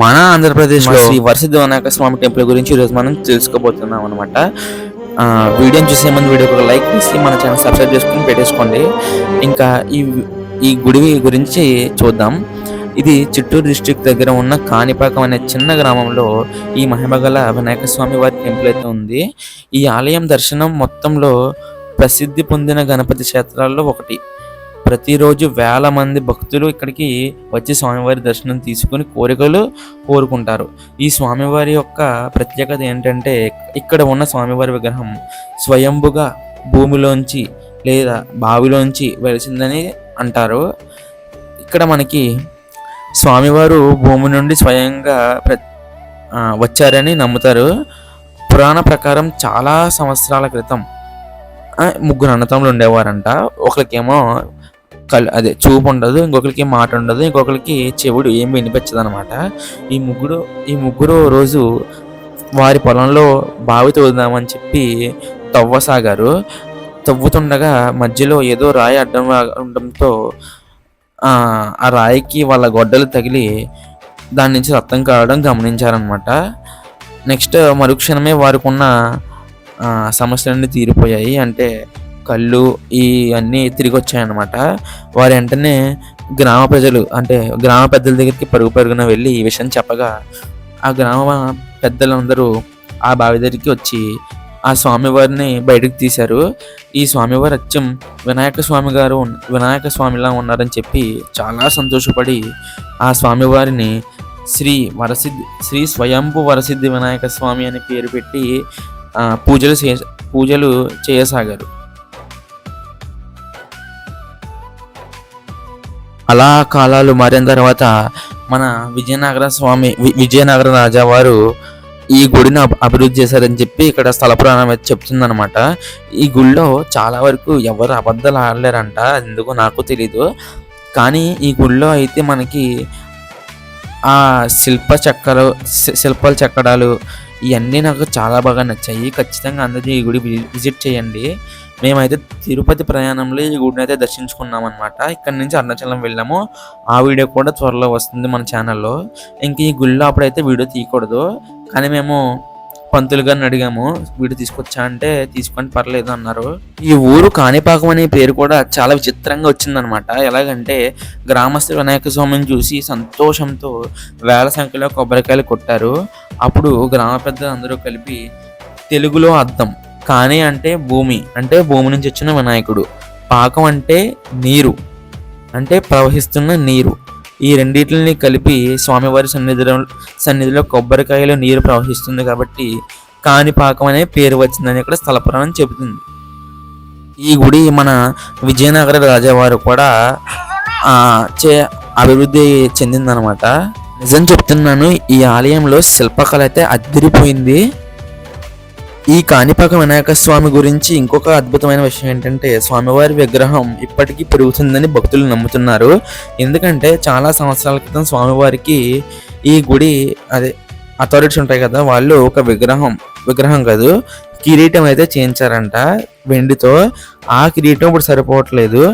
మన ఆంధ్రప్రదేశ్లో శ్రీ వరసిద్ధి వినాయక స్వామి టెంపుల్ గురించి ఈరోజు మనం తెలుసుకోబోతున్నాం అనమాట. వీడియోని చూసే ముందు వీడియోకి ఒక లైక్ చేసి మన ఛానల్ సబ్స్క్రైబ్ చేసుకుని పెట్టేసుకోండి. ఇంకా ఈ గుడి గురించి చూద్దాం. ఇది చిత్తూరు డిస్ట్రిక్ట్ దగ్గర ఉన్న కాణిపాకం అనే చిన్న గ్రామంలో ఈ మహిమగల వినాయక స్వామి వారి టెంపుల్ అయితే ఉంది. ఈ ఆలయం దర్శనం మొత్తంలో ప్రసిద్ధి పొందిన గణపతి క్షేత్రాల్లో ఒకటి. ప్రతిరోజు వేల మంది భక్తులు ఇక్కడికి వచ్చి స్వామివారి దర్శనం తీసుకుని కోరికలు కోరుకుంటారు. ఈ స్వామివారి యొక్క ప్రత్యేకత ఏంటంటే, ఇక్కడ ఉన్న స్వామివారి విగ్రహం స్వయంభుగా భూమిలోంచి లేదా బావిలోంచి వెలిసిందని అంటారు. ఇక్కడ మనకి స్వామివారు భూమి నుండి స్వయంగా వచ్చారని నమ్ముతారు. పురాణ ప్రకారం చాలా సంవత్సరాల క్రితం ముగ్గురు అన్నతమ్ములు ఉండేవారంట. ఒకరికేమో చూపు ఉండదు, ఇంకొకరికి మాట ఉండదు, ఇంకొకరికి చెవుడు ఏం వినిపించదు అనమాట. ఈ ముగ్గురు రోజు వారి పొలంలో బావి తవ్వుదామని చెప్పి తవ్వసాగారు. తవ్వుతుండగా మధ్యలో ఏదో రాయి అడ్డం ఉండడంతో ఆ రాయికి వాళ్ళ గొడ్డలు తగిలి దాని నుంచి రక్తం కావడం గమనించారనమాట. నెక్స్ట్ మరుక్షణమే వారికి ఉన్న సమస్యలన్నీ తీరిపోయాయి. అంటే కళ్ళు ఇవన్నీ తిరిగి వచ్చాయన్నమాట. వారి వెంటనే గ్రామ ప్రజలు అంటే గ్రామ పెద్దల దగ్గరికి పరుగున వెళ్ళి ఈ విషయం చెప్పగా ఆ గ్రామ పెద్దలందరూ ఆ బావి దగ్గరికి వచ్చి ఆ స్వామివారిని బయటకు తీశారు. ఈ స్వామివారు అచ్చం వినాయక స్వామిలా ఉన్నారని చెప్పి చాలా సంతోషపడి ఆ స్వామివారిని శ్రీ స్వయంభు వరసిద్ధి వినాయక స్వామి అని పేరు పెట్టి పూజలు చేయసాగారు. అలా కాలాలు మారిన తర్వాత మన విజయనగర రాజా వారు ఈ గుడిని అభివృద్ధి చేశారని చెప్పి ఇక్కడ స్థల పురాణం అయితే చెప్తుందనమాట. ఈ గుడిలో చాలా వరకు ఎవరు అబద్ధాలు ఆడలేరంట, ఎందుకో నాకు తెలీదు. కానీ ఈ గుడిలో అయితే మనకి ఆ శిల్పాలు చెక్కడాలు ఇవన్నీ నాకు చాలా బాగా నచ్చాయి. ఖచ్చితంగా అందరూ ఈ గుడి విజిట్ చేయండి. మేమైతే తిరుపతి ప్రయాణంలో ఈ గుడిని అయితే దర్శించుకున్నాం అనమాట. ఇక్కడ నుంచి అరుణాచలం వెళ్ళాము. ఆ వీడియో కూడా త్వరలో వస్తుంది మన ఛానల్లో. ఇంక ఈ గుడిలో అప్పుడైతే వీడియో తీయకూడదు, కానీ మేము పంతులు గారిని అడిగాము, వీడియో తీసుకొచ్చా అంటే తీసుకొని పర్లేదు అన్నారు. ఈ ఊరు కాణిపాకం అనే పేరు కూడా చాలా విచిత్రంగా వచ్చిందనమాట. ఎలాగంటే గ్రామస్తులు వినాయక స్వామిని చూసి సంతోషంతో వేల సంఖ్యలో కొబ్బరికాయలు కొట్టారు. అప్పుడు గ్రామ పెద్దలు అందరూ కలిపి తెలుగులో అర్థం, కాణి అంటే భూమి, అంటే భూమి నుంచి వచ్చిన వినాయకుడు, పాకం అంటే నీరు, అంటే ప్రవహిస్తున్న నీరు. ఈ రెండింటిని కలిపి స్వామివారి సన్నిధిలో కొబ్బరికాయలో నీరు ప్రవహిస్తుంది కాబట్టి కాణిపాకం అనే పేరు వచ్చిందని ఇక్కడ స్థల పురాణం చెబుతుంది. ఈ గుడి మన విజయనగర రాజావారు కూడా అభివృద్ధి చెందిందనమాట. నిజం చెప్తున్నాను, ఈ ఆలయంలో శిల్పకళ అయితే అదిరిపోయింది. ఈ కాణిపాక వినాయక స్వామి గురించి ఇంకొక అద్భుతమైన విషయం ఏంటంటే, స్వామివారి విగ్రహం ఇప్పటికీ పెరుగుతుందని భక్తులు నమ్ముతున్నారు. ఎందుకంటే చాలా సంవత్సరాల క్రితం స్వామివారికి ఈ గుడి అథారిటీస్ ఉంటాయి కదా, వాళ్ళు ఒక విగ్రహం కాదు కిరీటం అయితే చేయించారంట వెండితో. ఆ కిరీటం ఇప్పుడు సరిపోవట్లేదు.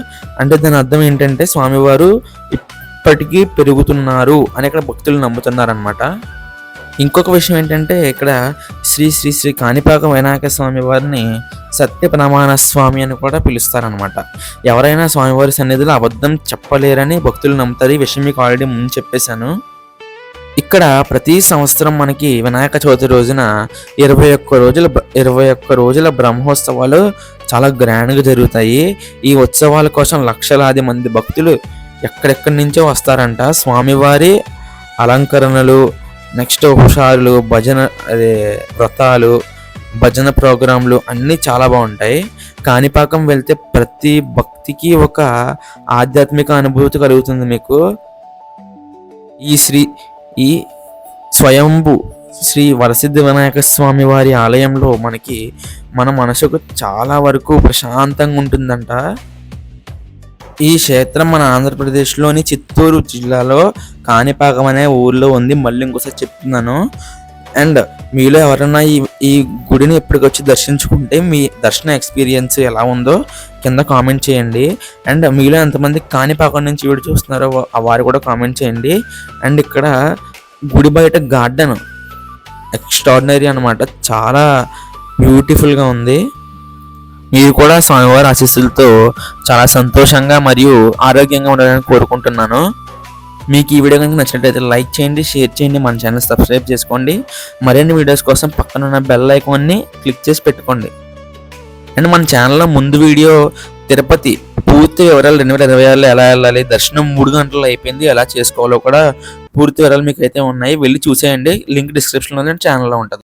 అంటే దాని అర్థం ఏంటంటే స్వామివారు ఇప్పటికీ పెరుగుతున్నారు అని ఇక్కడ భక్తులు నమ్ముతున్నారనమాట. ఇంకొక విషయం ఏంటంటే, ఇక్కడ శ్రీ శ్రీ శ్రీ కాణిపాక వినాయక స్వామి వారిని సత్య ప్రమాణ స్వామి అని కూడా పిలుస్తారనమాట. ఎవరైనా స్వామివారి సన్నిధిలో అబద్ధం చెప్పలేరని భక్తులు నమ్ముతారు. ఈ విషయం మీకు ఆల్రెడీ ముందు చెప్పేశాను. ఇక్కడ ప్రతి సంవత్సరం మనకి వినాయక చవితి రోజున 21 రోజుల బ్రహ్మోత్సవాలు చాలా గ్రాండ్గా జరుగుతాయి. ఈ ఉత్సవాల కోసం లక్షలాది మంది భక్తులు ఎక్కడెక్కడి నుంచో వస్తారంట. స్వామివారి అలంకరణలు, నెక్స్ట్ హుషారులు, వ్రతాలు, భజన ప్రోగ్రాంలు అన్నీ చాలా బాగుంటాయి. కాణిపాకం వెళ్తే ప్రతి భక్తికి ఒక ఆధ్యాత్మిక అనుభూతి కలుగుతుంది మీకు. ఈ స్వయంభు శ్రీ వరసిద్ధి వినాయక స్వామి వారి ఆలయంలో మన మనసుకు చాలా వరకు ప్రశాంతంగా ఉంటుందంట. ఈ క్షేత్రం మన ఆంధ్రప్రదేశ్లోని చిత్తూరు జిల్లాలో కాణిపాకం అనే ఊర్లో ఉంది. మళ్ళీ ఇంకోసారి చెప్తున్నాను. అండ్ మీలో ఎవరైనా ఈ గుడిని ఎప్పటికొచ్చి దర్శించుకుంటే మీ దర్శన ఎక్స్పీరియన్స్ ఎలా ఉందో కింద కామెంట్ చేయండి. అండ్ మీలో ఎంతమంది కాణిపాకం నుంచి వీడియో చూస్తున్నారో వారు కూడా కామెంట్ చేయండి. అండ్ ఇక్కడ గుడి బయట గార్డెన్ ఎక్స్ట్రాడినరీ అనమాట, చాలా బ్యూటిఫుల్గా ఉంది. మీరు కూడా స్వామివారి ఆశీస్సులతో చాలా సంతోషంగా మరియు ఆరోగ్యంగా ఉండాలని కోరుకుంటున్నాను. మీకు ఈ వీడియో కనుక నచ్చినట్లయితే లైక్ చేయండి, షేర్ చేయండి, మన ఛానల్ సబ్స్క్రైబ్ చేసుకోండి. మరిన్ని వీడియోస్ కోసం పక్కన ఉన్న బెల్ ఐకాన్ని క్లిక్ చేసి పెట్టుకోండి. అండ్ మన ఛానల్లో ముందు వీడియో తిరుపతి పూర్తి వివరాలు 2026లో ఎలా వెళ్ళాలి, దర్శనం 3 గంటల్లో అయిపోయింది, ఎలా చేసుకోవాలో కూడా పూర్తి వివరాలు మీకు అయితే ఉన్నాయి. వెళ్ళి చూసేయండి. లింక్ డిస్క్రిప్షన్లో ఛానల్లో ఉంటుంది.